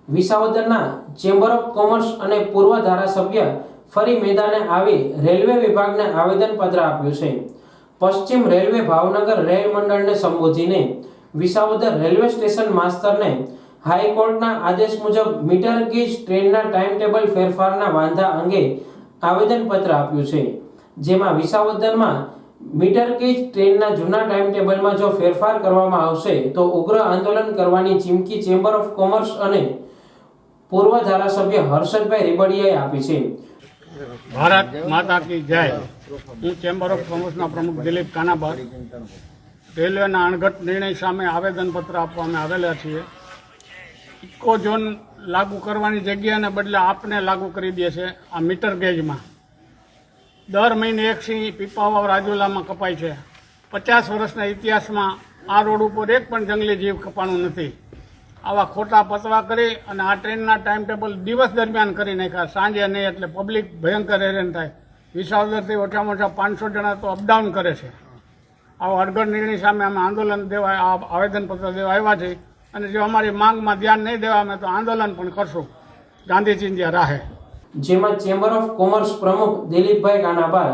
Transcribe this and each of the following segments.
વિસાવદરના chamber of commerce અને પૂર્વ ધારાસભ્ય ફરી મેદાને આવી રેલવે વિભાગને આવેદનપત્ર આપ્યું છે। પશ્ચિમ રેલવે ભાવનગર રેલ મંડળને સંબોધીને વિસાવદર રેલવે સ્ટેશન માસ્તરને હાઈકોર્ટના આદેશ મુજબ મીટર ગેજ ટ્રેનના ટાઈમ ટેબલ ફેરફારના વાંધા અંગે આવેદનપત્ર આપ્યું છે, જેમાં વિસાવદરમાં મીટર ગેજ ટ્રેનના જૂના ટાઈમ ટેબલમાં જો ફેરફાર કરવામાં આવશે તો ઉગ્ર આંદોલન કરવાની ચીમકી ચેમ્બર ઓફ કોમર્સ અને પૂર્વ ધારાસભ્ય હર્ષદભાઈ રીબડિયાએ આપી છે। ભારત માતા કી જય। હું ચેમ્બર ઓફ કોમર્સના પ્રમુખ દિલીપ કાનાબાર રેલવેના અણઘટ નિર્ણય સામે આવેદનપત્ર આપવા અમે આવેલા છીએ। ઇકો ઝોન લાગુ કરવાની જગ્યાને બદલે આપને લાગુ કરી દે છે। આ મીટર ગેજમાં દર મહિને એક સિંહ પીપાવાવ રાજુલામાં કપાય છે। 50 વર્ષના ઇતિહાસમાં આ રોડ ઉપર એક પણ જંગલી જીવ કપાણું નથી। આવા ખોટા પતવા કરી અને આ ટ્રેનના ટાઈમ ટેબલ દિવસ દરમિયાન કરી નાખ્યા, સાંજે નહીં, એટલે પબ્લિક ભયંકર હેરાન થાય। વિસાવદરથી ઓછામાં ઓછા 500 જણા તો અપડાઉન કરે છે। આવો અડગડ નિર્ણય સામે અમે આંદોલન દેવા આવેદનપત્ર દેવા આવ્યા છીએ અને જો અમારી માંગમાં ધ્યાન નહીં દેવામાં તો આંદોલન પણ કરશું ગાંધીજીની રાહે। જેમાં ચેમ્બર ઓફ કોમર્સ પ્રમુખ દિલીપભાઈ કાનાબાર,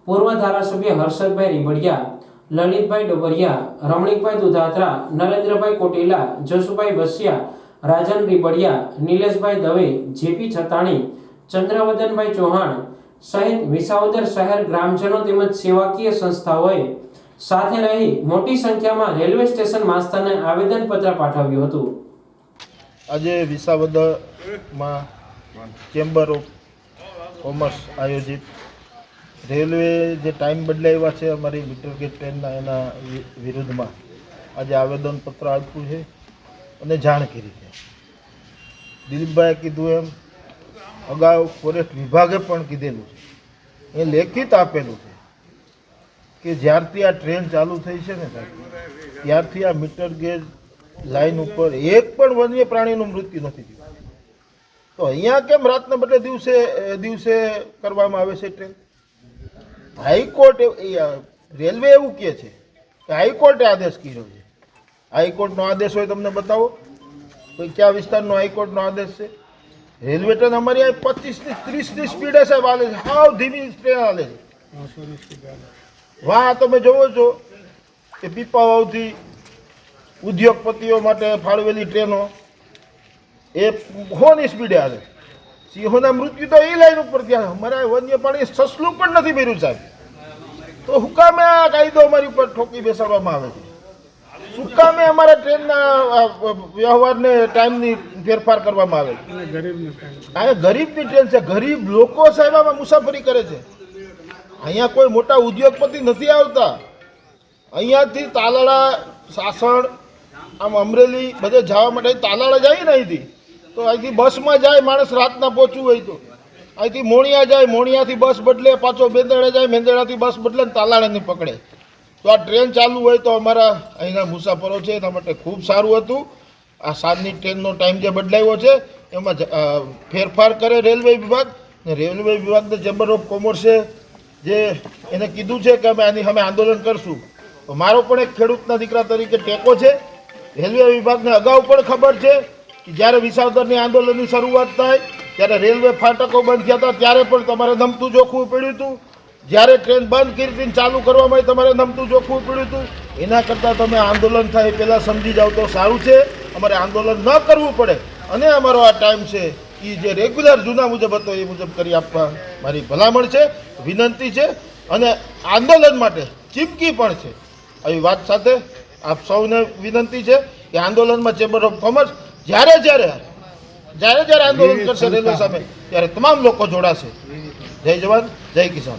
પૂર્વ ધારાસભ્ય હર્ષદભાઈ રીબડિયા, લલિતભાઈ ડોબરિયા, રમણીકભાઈ દુધાત્રા, નરેન્દ્રભાઈ કોટેલા, જસુભાઈ બસિયા, રાજન રીબડિયા, નિલેશભાઈ દવે, જેપી છતાણી, ચંદ્રવદનભાઈ ચૌહાણ સહિત વિસાવદર શહેર ગ્રામજનો તેમજ સેવાકીય સંસ્થાઓએ સાથે રહી મોટી સંખ્યામાં રેલવે સ્ટેશન માસ્તરને આવેદનપત્ર પાઠવ્યું હતું। આજે વિસાવદરમાં ચેમ્બર ઓફ કોમર્સ આયોજિત રેલવે જે ટાઈમ બદલાવ્યા છે અમારી મીટર ગેજ ટ્રેનના એના વિરુદ્ધમાં આજે આવેદનપત્ર આપ્યું છે અને જાણ કરી છે। દિલીપભાઈએ કીધું એમ અગાઉ ફોરેસ્ટ વિભાગે પણ કીધેલું છે, એ લેખિત આપેલું છે કે જ્યારથી આ ટ્રેન ચાલુ થઈ છે ને ત્યારથી આ મીટર ગેજ લાઈન ઉપર એક પણ વન્ય પ્રાણીનું મૃત્યુ નથી થયું। તો અહીંયા કેમ રાતના બદલે દિવસે કરવામાં આવે છે ટ્રેન? હાઈકોર્ટ રેલવે એવું કહે છે કે હાઈકોર્ટે આદેશ કર્યો છે। હાઈકોર્ટનો આદેશ હોય તમને બતાવો, કોઈ કયા વિસ્તારનો હાઈકોર્ટનો આદેશ છે? રેલવે ટ્રેન અમારી અહીં 25 થી 30ની સ્પીડે સાહેબ હાલે છે, હાવ ધીમી ટ્રેન હાલે છે। વાહ તમે જોવો છો કે પીપાવાવથી ઉદ્યોગપતિઓ માટે ફાળવેલી ટ્રેનો એ 100ની સ્પીડે હાલે। સિંહોના મૃત્યુ તો એ લાઈન ઉપર ત્યાં અમારા વન્ય પ્રાણી સસલું પણ નથી ભર્યું સાહેબ, તો શું કામે આ કાયદો અમારી ઉપર ઠોકી બેસાડવામાં આવે છે? શું કામે અમારા ટ્રેનના વ્યવહારને ટાઈમની ફેરફાર કરવામાં આવે છે? આ ગરીબની ટ્રેન છે, ગરીબ લોકો સાહેબ આમાં મુસાફરી કરે છે। અહીંયા કોઈ મોટા ઉદ્યોગપતિ નથી આવતા। અહીંયાથી તાલાળા, સાસણ, આમ અમરેલી બધે જવા માટે તાલાળા જાય ને અહીંથી, તો અહીંથી બસમાં જાય માણસ રાતના પહોંચવું હોય તો અહીંથી મોણિયા જાય, મોણિયાથી બસ બદલે પાછો મેંદરડા જાય, મેંદરડાથી બસ બદલે ને તાલાળાની પકડે। તો આ ટ્રેન ચાલુ હોય તો અમારા અહીંના મુસાફરો છે એના માટે ખૂબ સારું હતું। આ સાંજની ટ્રેનનો ટાઈમ જે બદલાયો છે એમાં ફેરફાર કરે રેલવે વિભાગ, ને રેલવે વિભાગને ચેમ્બર ઓફ કોમર્સે જે એને કીધું છે કે અમે આની સામે આંદોલન કરશું, તો મારો પણ એક ખેડૂતના દીકરા તરીકે ટેકો છે। રેલવે વિભાગને અગાઉ પણ ખબર છે કે જ્યારે વિસાવદરની આંદોલનની શરૂઆત થાય ત્યારે રેલવે ફાટકો બંધ થયા હતા ત્યારે પણ તમારે નમતું જોખવું પડ્યું હતું। જ્યારે ટ્રેન બંધ કરી હતી ચાલુ કરવામાં આવી તમારે નમતું જોખવું પડ્યું હતું। એના કરતાં તમે આંદોલન થાય પહેલાં સમજી જાઓ તો સારું છે। અમારે આંદોલન ન કરવું પડે અને અમારો આ ટાઈમ છે એ જે રેગ્યુલર જૂના મુજબ હતો એ મુજબ કરી આપવા મારી ભલામણ છે, વિનંતી છે અને આંદોલન માટે ચીમકી પણ છે। આવી વાત સાથે આપ સૌને વિનંતી છે કે આંદોલનમાં ચેમ્બર ઓફ કોમર્સ જ્યારે આંદોલન કરશે રેલવે સામે ત્યારે તમામ લોકો જોડાશે। જય જવાન, જય કિસાન।